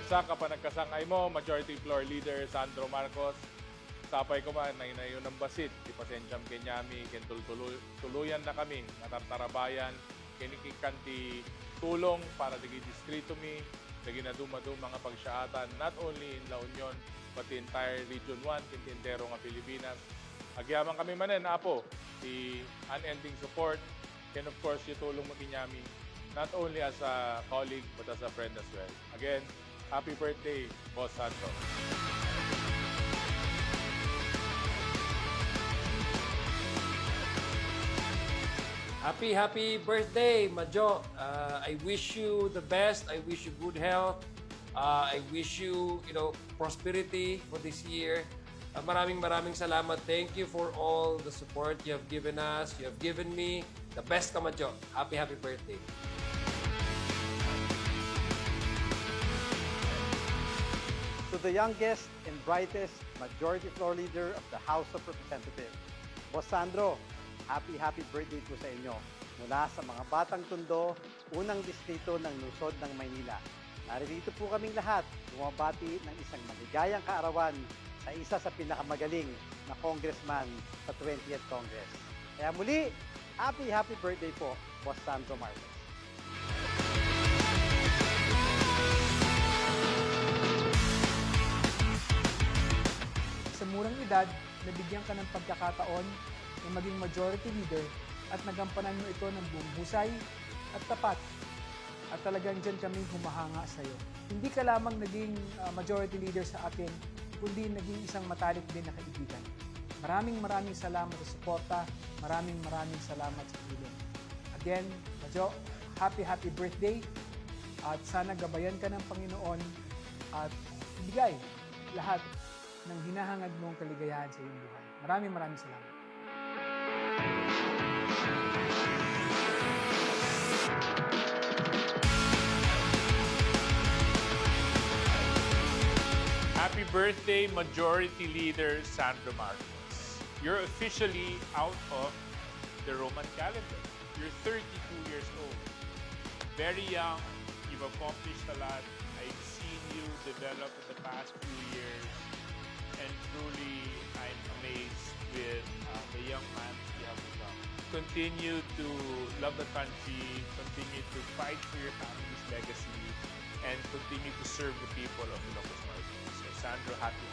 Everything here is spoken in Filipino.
bagsak ka pa nagkasangay mo, Majority Floor Leader Sandro Marcos. Sapay ko man, nainayo ng basit, di pasensyam kenyami, ken tuluyan na kami, natartarabayan, kinikikan ti tulong para digi distrito mi, dagi na dumadum mga pagsyatan, not only in La Union, but the entire Region 1, kintintero nga Pilipinas. Agyaman kami manen, Apo, the unending support, and of course, yung tulong mo kinyami, not only as a colleague, but as a friend as well. Again, happy birthday, Boss Santo. Happy birthday, Majo. I wish you the best. I wish you good health. I wish you, prosperity for this year. Maraming salamat. Thank you for all the support you have given us. You have given me the best ka, Majo. Happy birthday. To the youngest and brightest Majority Floor Leader of the House of Representatives, Boss Sandro, happy birthday po sa inyo. Mula sa mga Batang Tondo, unang distrito ng lungsod ng Maynila. Narito po kaming lahat bumabati ng isang maligayang kaarawan sa isa sa pinakamagaling na congressman sa 20th Congress. Kaya muli, happy birthday po, Boss Sandro Marcos. Sa murang edad, nabigyan ka ng pagkakataon na maging majority leader at nagampanan mo ito ng buong husay at tapat. At talagang dyan kami humahanga sa iyo. Hindi ka lamang naging majority leader sa akin, kundi naging isang matalik din na kaibigan. Maraming salamat sa suporta, maraming salamat sa tulong. Again, Majo, happy birthday at sana gabayan ka ng Panginoon at ibigay lahat ng hinahangad mong kaligayahan sa iyong buhay. Maraming salamat. Happy birthday, Majority Leader Sandro Marcos. You're officially out of the Roman calendar. You're 32 years old. Very young. You've accomplished a lot. I've seen you develop in the past few years. And truly, I'm amazed with the young man you have become. Continue to love the country, continue to fight for your family's legacy, and continue to serve the people of Ilocos Norte. So, Sandro, happy.